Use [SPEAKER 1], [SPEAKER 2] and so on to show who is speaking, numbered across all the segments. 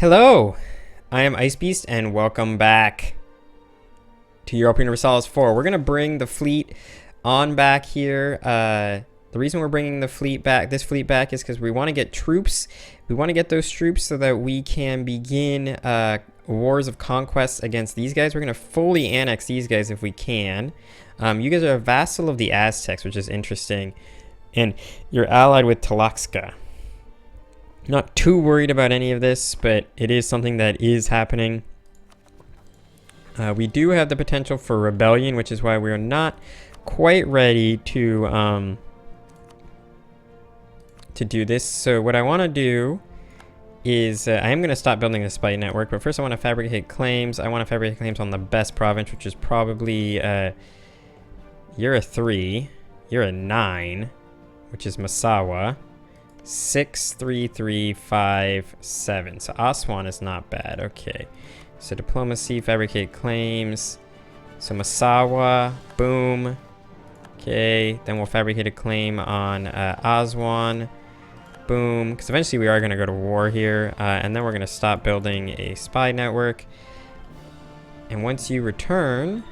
[SPEAKER 1] Hello, I am Icebeast and welcome back to Europa Universalis IV. We're going to bring the fleet on back here. The reason we're bringing the fleet back, this fleet back, is because we want to get troops. We want to get those troops so that we can begin wars of conquest against these guys. We're going to fully annex these guys if we can. You guys are a vassal of the Aztecs, which is interesting. And you're allied with Tlaxcala. Not too worried about any of this, but it is something that is happening. We do have the potential for rebellion, which is why we are not quite ready to do this. So what I want to do is I am going to stop building the spy network, but first I want to fabricate claims. I want to fabricate claims on the best province, which is probably you're a 3, you're a 9, which is Masawa. 6, 3, 3, 5, 7. So Aswan is not bad. Okay. So diplomacy, fabricate claims. So Masawa, boom. Okay. Then we'll fabricate a claim on Aswan. Boom. Because eventually we are going to go to war here. And then we're going to stop building a spy network. And once you return,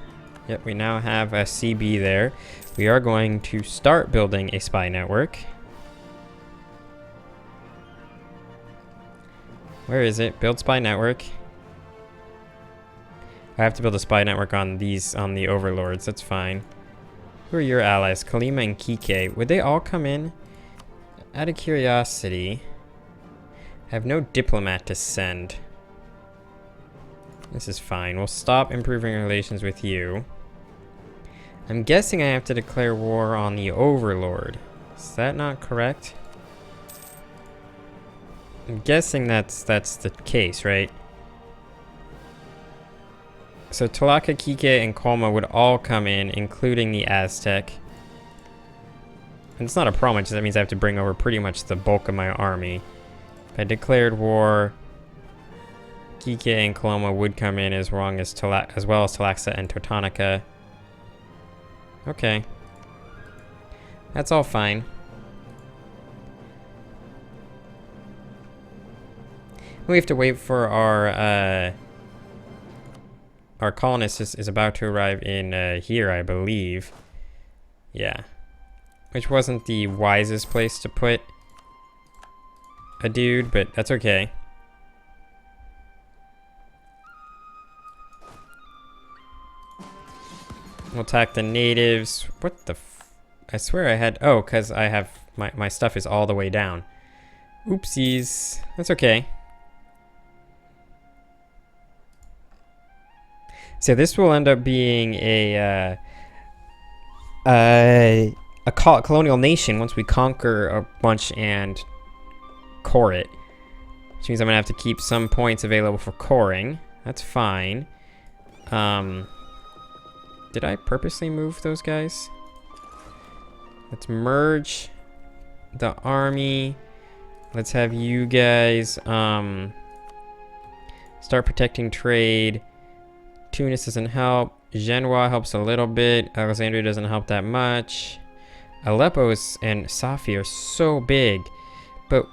[SPEAKER 1] yep, we now have a CB there. We are going to start building a spy network. Where is it? Build spy network. I have to build a spy network on these, on the overlords. That's fine. Who are your allies? Kalima and Kike. Would they all come in? Out of curiosity, I have no diplomat to send. This is fine. We'll stop improving relations with you. I'm guessing I have to declare war on the overlord. Is that not correct? I'm guessing that's the case, right? So Tlaxcala, Kike, and Colma would all come in, including the Aztec. And it's not a problem, just that means I have to bring over pretty much the bulk of my army. If I declared war, Kike and Coloma would come in as well as Tlaxcala and Totonica. Okay. That's all fine. We have to wait for our colonist is about to arrive in here, I believe. Yeah. Which wasn't the wisest place to put a dude, but that's okay. We'll attack the natives. What the I swear I had... Oh, because I have... My stuff is all the way down. Oopsies. That's okay. So this will end up being a colonial nation once we conquer a bunch and core it. Which means I'm going to have to keep some points available for coring. That's fine. Did I purposely move those guys? Let's merge the army. Let's have you guys start protecting trade. Tunis doesn't help. Genoa helps a little bit. Alexandria doesn't help that much. Aleppo and Safi are so big, but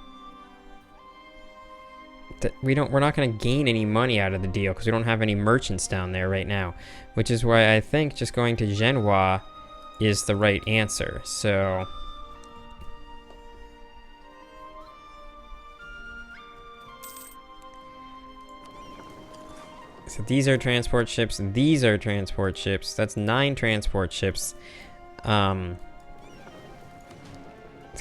[SPEAKER 1] we're not going to gain any money out of the deal because we don't have any merchants down there right now, which is why I think just going to Genoa is the right answer. So these are transport ships, these are transport ships. That's 9 transport ships. It's gonna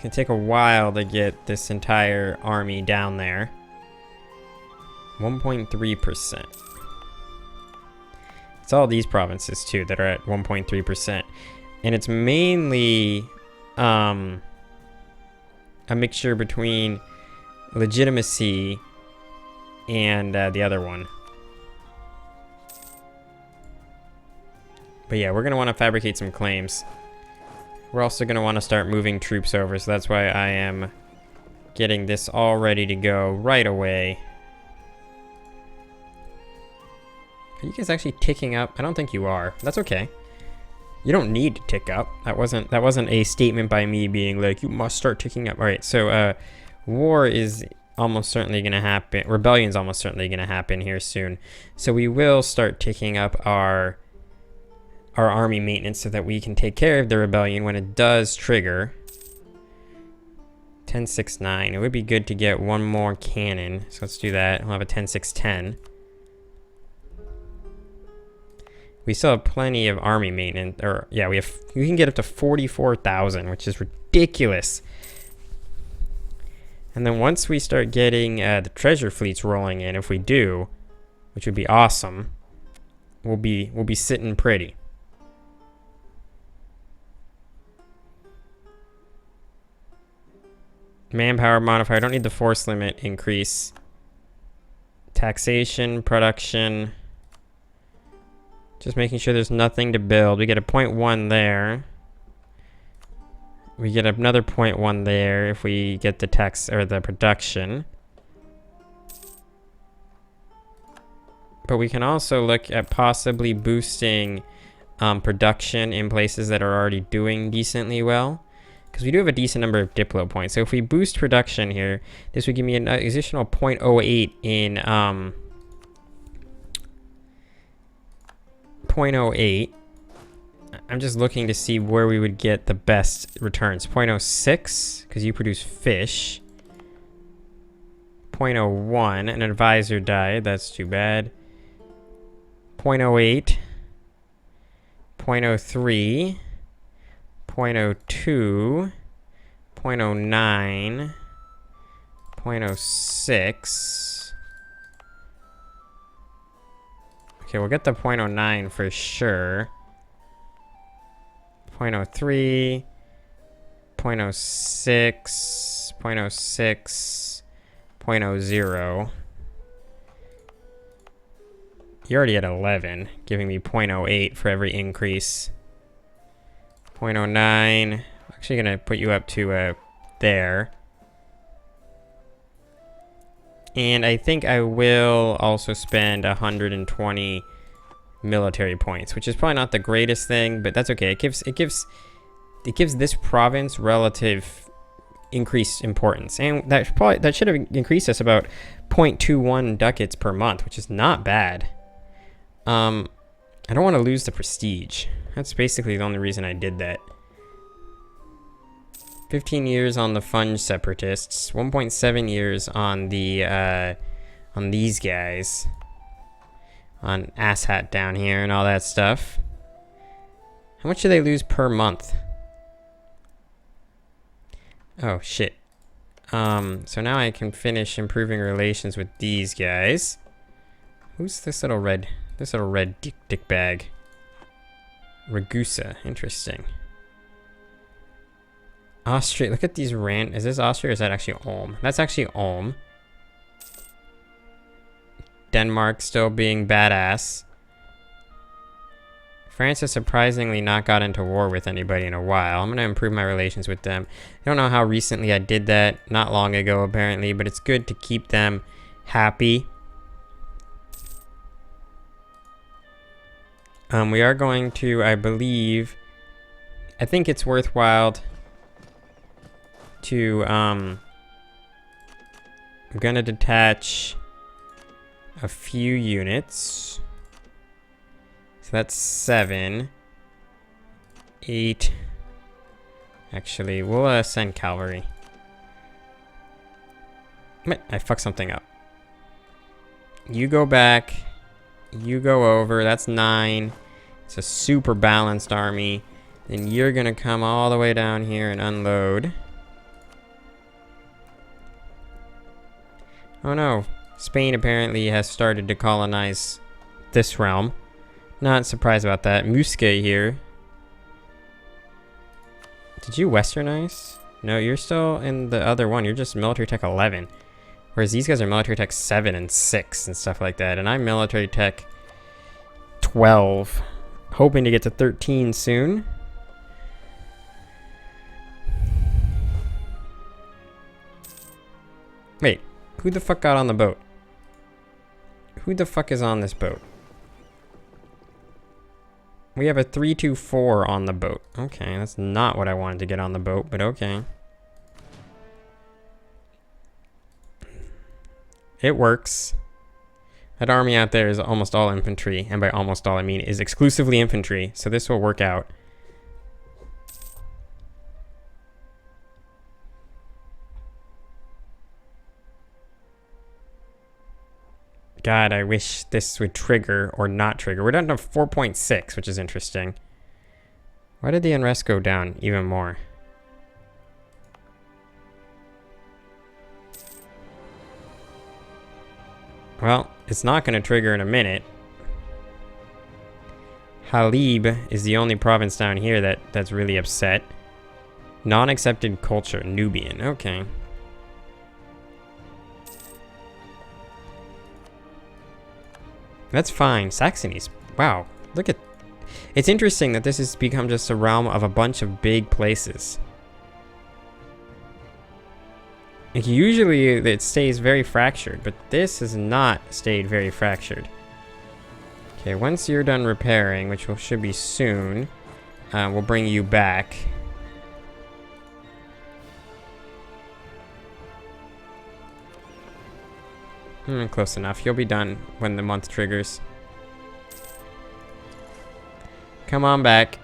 [SPEAKER 1] take a while to get this entire army down there. 1.3%. It's all these provinces too that are at 1.3%. And it's mainly a mixture between legitimacy and the other one. But yeah, we're going to want to fabricate some claims. We're also going to want to start moving troops over, so that's why I am getting this all ready to go right away. Are you guys actually ticking up? I don't think you are. That's okay. You don't need to tick up. That wasn't a statement by me being like, you must start ticking up. All right, so war is almost certainly going to happen. Rebellion's almost certainly going to happen here soon. So we will start taking up our army maintenance so that we can take care of the rebellion when it does trigger. 10-6-9. It would be good to get one more cannon. So let's do that. We'll have a 10-6-10. We still have plenty of army maintenance. Or yeah, we can get up to 44,000, which is ridiculous. And then once we start getting the treasure fleets rolling in, if we do, which would be awesome, we'll be sitting pretty. Manpower modifier. I don't need the force limit increase. Taxation, production. Just making sure there's nothing to build. We get a 0.1 there. We get another 0.1 there if we get the tax or the production. But we can also look at possibly boosting production in places that are already doing decently well. Because we do have a decent number of Diplo points. So if we boost production here, this would give me an additional 0.08 in 0.08. I'm just looking to see where we would get the best returns. 0.06, because you produce fish. 0.01, an advisor died. That's too bad. 0.08. 0.03. 0.02. 0.09. 0.06. Okay, we'll get the 0.09 for sure. 0.03, 0.06, 0.06, 0.0. You're already at 11, giving me 0.08 for every increase. 0.09, actually gonna put you up to there. And I think I will also spend 120 military points, which is probably not the greatest thing, but that's okay. It gives this province relative increased importance, and that should have increased us about 0.21 ducats per month, which is not bad. I don't want to lose the prestige. That's basically the only reason I did that. 15 years on the Funge separatists, 1.7 years on the on these guys. On Asshat down here and all that stuff. How much do they lose per month? Oh shit. So now I can finish improving relations with these guys. Who's this little red dick bag? Ragusa, interesting. Austria, look at these is this Austria or is that actually Ulm? That's actually Ulm. Denmark still being badass. France has surprisingly not got into war with anybody in a while. I'm going to improve my relations with them. I don't know how recently I did that. Not long ago, apparently. But it's good to keep them happy. We are going to, I think it's worthwhile to, I'm going to detach a few units. So that's 7. 8. Actually, we'll send cavalry. I fucked something up. You go back. You go over. That's 9. It's a super balanced army. Then you're gonna come all the way down here and unload. Oh no. Spain apparently has started to colonize this realm. Not surprised about that. Musca here. Did you westernize? No, you're still in the other one. You're just military tech 11. Whereas these guys are military tech 7 and 6 and stuff like that. And I'm military tech 12. Hoping to get to 13 soon. Wait, who the fuck got on the boat? Who the fuck is on this boat? We have a 324 on the boat. Okay, that's not what I wanted to get on the boat, but okay. It works. That army out there is almost all infantry, and by almost all I mean is exclusively infantry, so this will work out. God, I wish this would trigger or not trigger. We're down to 4.6, which is interesting. Why did the unrest go down even more? Well, it's not going to trigger in a minute. Halib is the only province down here that's really upset. Non-accepted culture, Nubian. Okay. That's fine. Saxony's... Wow. Look at... It's interesting that this has become just a realm of a bunch of big places. Like, usually it stays very fractured, but this has not stayed very fractured. Okay, once you're done repairing, which should be soon, we'll bring you back. Close enough. You'll be done when the month triggers. Come on back.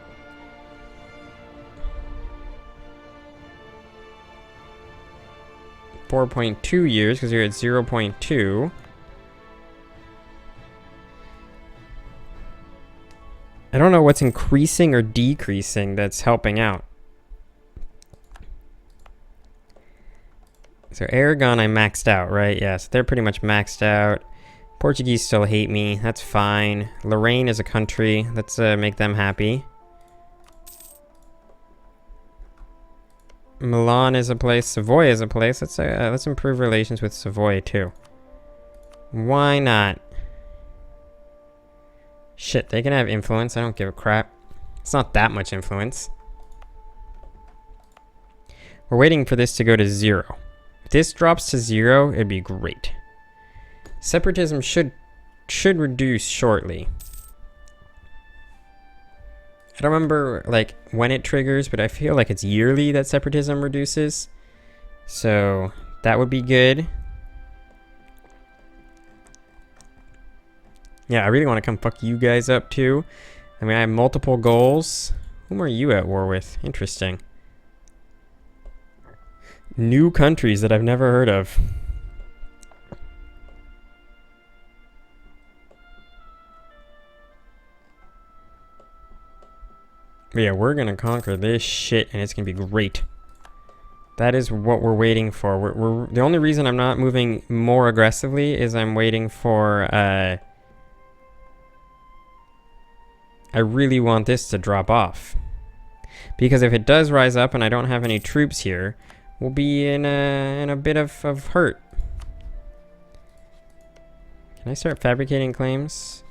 [SPEAKER 1] .2 years, because you're at 0.2. I don't know what's increasing or decreasing that's helping out. So Aragon I maxed out, right? Yeah, so they're pretty much maxed out. Portuguese still hate me. That's fine. Lorraine is a country. Let's make them happy. Milan is a place. Savoy is a place. Let's improve relations with Savoy too. Why not? Shit, they can have influence. I don't give a crap. It's not that much influence. We're waiting for this to go to 0. If this drops to 0, it'd be great. Separatism should reduce shortly. I don't remember like when it triggers, but I feel like it's yearly that separatism reduces. So that would be good. Yeah, I really want to come fuck you guys up too. I mean, I have multiple goals. Whom are you at war with? Interesting. New countries that I've never heard of. But yeah, we're gonna conquer this shit, and it's gonna be great. That is what we're waiting for. We're the only reason I'm not moving more aggressively is I'm waiting for. I really want this to drop off, because if it does rise up and I don't have any troops here, we'll be in a bit of hurt. Can I start fabricating claims?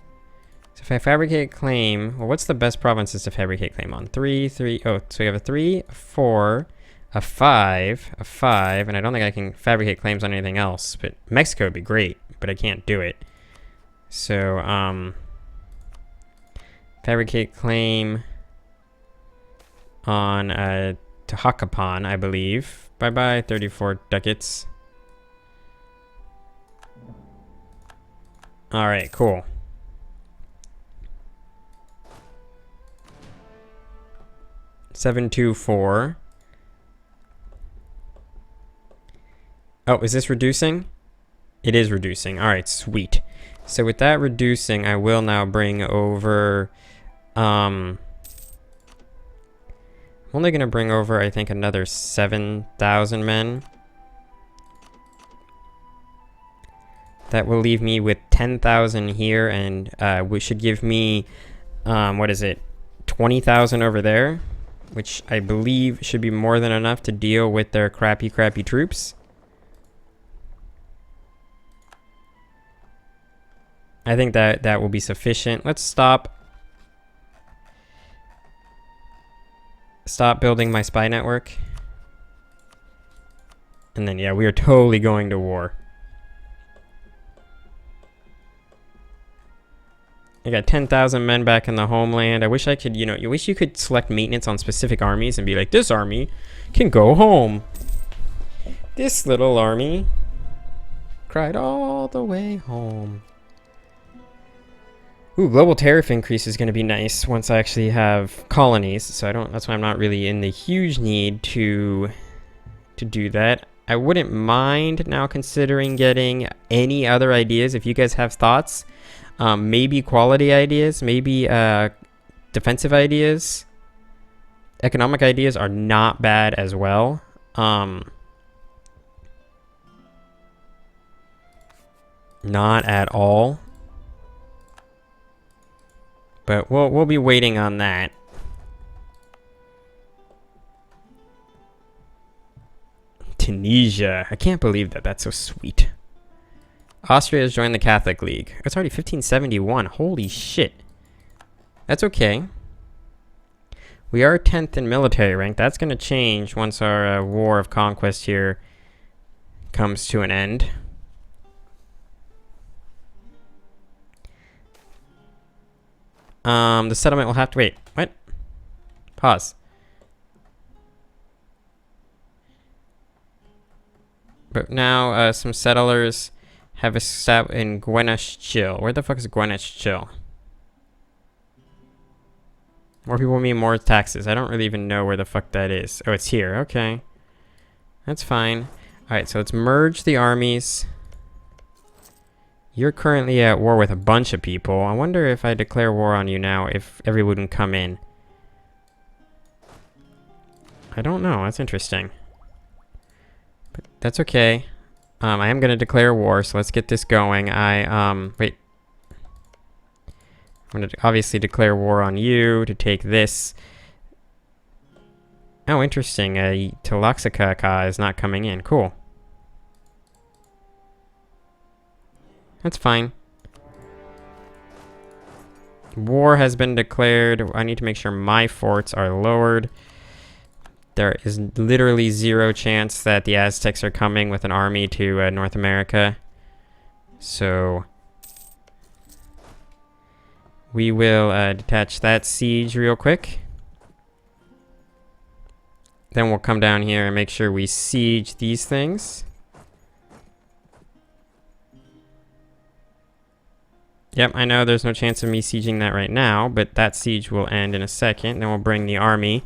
[SPEAKER 1] So if I fabricate claim, well, what's the best provinces to fabricate claim on? 3, 3, oh, so we have a 3, a 4, a 5, a 5, and I don't think I can fabricate claims on anything else, but Mexico would be great, but I can't do it. So, fabricate claim on Tehuacapan, I believe. Bye-bye, 34 ducats. Alright, cool. $724. Oh, is this reducing? It is reducing. All right, sweet. So with that reducing, I will now bring over... I'm only going to bring over, I think, another 7,000 men. That will leave me with 10,000 here, and which should give me, what is it, 20,000 over there, which I believe should be more than enough to deal with their crappy troops. I think that will be sufficient. Let's stop building my spy network. And then, yeah, we are totally going to war. I got 10,000 men back in the homeland. I wish I could, you wish you could select maintenance on specific armies and be like, this army can go home. This little army, cried all the way home. Ooh, global tariff increase is going to be nice once I actually have colonies. So that's why I'm not really in the huge need to do that. I wouldn't mind now considering getting any other ideas. If you guys have thoughts, maybe quality ideas, maybe defensive ideas, economic ideas are not bad as well. Not at all. But we'll be waiting on that. Tunisia. I can't believe that. That's so sweet. Austria has joined the Catholic League. It's already 1571. Holy shit. That's okay. We are 10th in military rank. That's going to change once our war of conquest here comes to an end. The settlement will have to wait. What? Pause. But now some settlers have established in Guenachchil. Where the fuck is Guenachchil? More people mean more taxes. I don't really even know where the fuck that is. Oh, it's here. Okay. That's fine. Alright, so let's merge the armies. You're currently at war with a bunch of people. I wonder if I declare war on you now, if everyone can come in. I don't know. That's interesting. But that's okay. I am going to declare war, so let's get this going. Wait. I'm going to obviously declare war on you to take this. Oh, interesting. Tlaxcala is not coming in. Cool. That's fine. War has been declared. I need to make sure my forts are lowered. There is literally zero chance that the Aztecs are coming with an army to North America. So we will detach that siege real quick. Then we'll come down here and make sure we siege these things. Yep, I know there's no chance of me sieging that right now, but that siege will end in a second. Then we'll bring the army.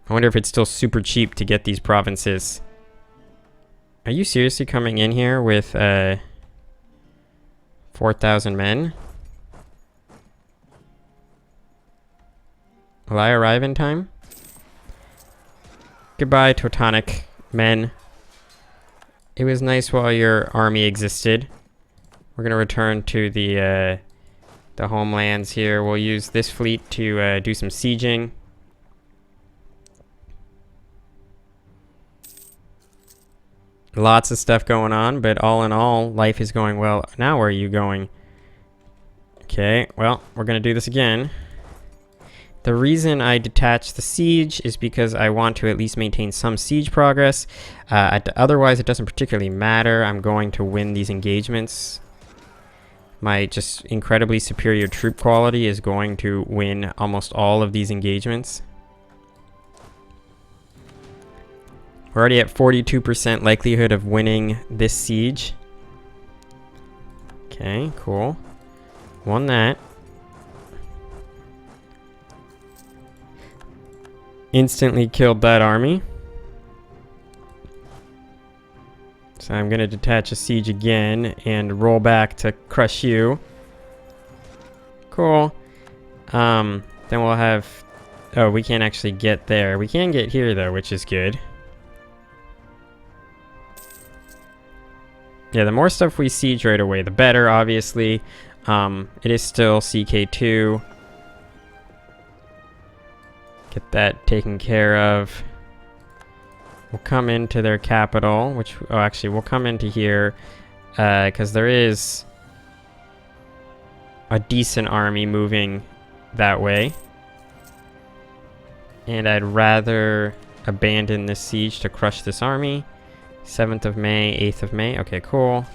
[SPEAKER 1] I wonder if it's still super cheap to get these provinces. Are you seriously coming in here with 4,000 men? Will I arrive in time? Goodbye, Teutonic men. It was nice while your army existed. We're going to return to the homelands here. We'll use this fleet to do some sieging. Lots of stuff going on, but all in all, life is going well. Now where are you going? Okay, well, we're going to do this again. The reason I detached the siege is because I want to at least maintain some siege progress. Otherwise, it doesn't particularly matter. I'm going to win these engagements. My just incredibly superior troop quality is going to win almost all of these engagements. We're already at 42% likelihood of winning this siege. Okay, cool. Won that. Instantly killed that army. So I'm going to detach a siege again and roll back to crush you. Cool. Then we'll have... Oh, we can't actually get there. We can get here, though, which is good. Yeah, the more stuff we siege right away, the better, obviously. It is still CK2. Get that taken care of. We'll come into their capital, which... Oh, actually, we'll come into here, because there is a decent army moving that way. And I'd rather abandon this siege to crush this army. 7th of May, 8th of May. Okay, cool.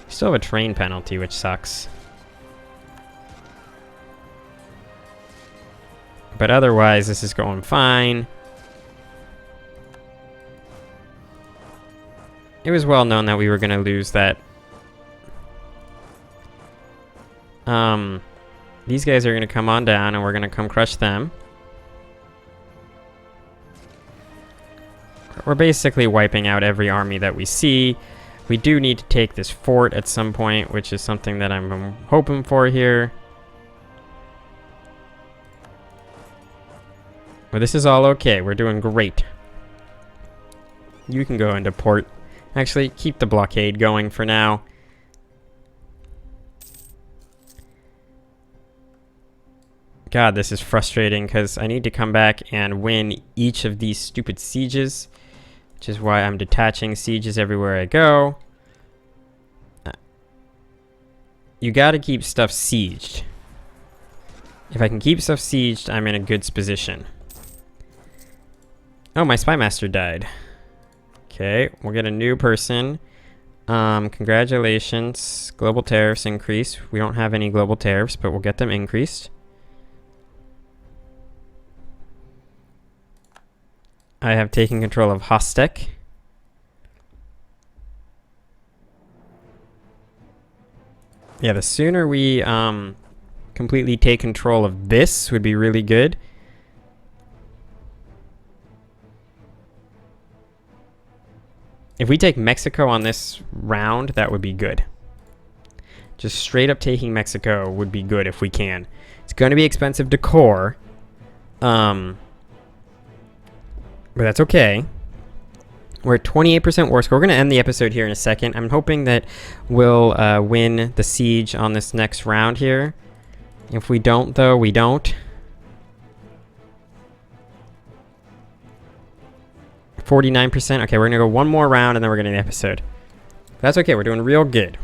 [SPEAKER 1] Still have a train penalty, which sucks. But otherwise, this is going fine. It was well known that we were going to lose that. These guys are going to come on down and we're going to come crush them. We're basically wiping out every army that we see. We do need to take this fort at some point, which is something that I'm hoping for here. But this is all okay. We're doing great. You can go into port. Actually, keep the blockade going for now. God, this is frustrating because I need to come back and win each of these stupid sieges, which is why I'm detaching sieges everywhere I go. You gotta keep stuff sieged. If I can keep stuff sieged, I'm in a good position. Oh, my spy master died. Okay, we'll get a new person. Congratulations. Global tariffs increase. We don't have any global tariffs, but we'll get them increased. I have taken control of Hostek. Yeah, the sooner we completely take control of this would be really good. If we take Mexico on this round, that would be good. Just straight up taking Mexico would be good if we can. It's going to be expensive to core. But that's okay. We're at 28% war score. We're going to end the episode here in a second. I'm hoping that we'll win the siege on this next round here. If we don't, though, we don't. 49%. Okay, we're going to go one more round and then we're going to end the episode. That's okay. We're doing real good.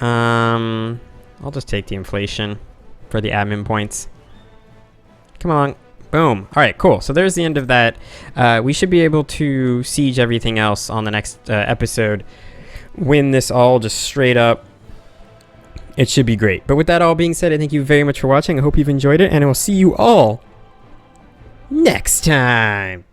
[SPEAKER 1] I'll just take the inflation for the admin points. Come along. Boom. All right, cool. So there's the end of that. We should be able to siege everything else on the next episode. Win this all just straight up. It should be great. But with that all being said, I thank you very much for watching. I hope you've enjoyed it, and I will see you all next time.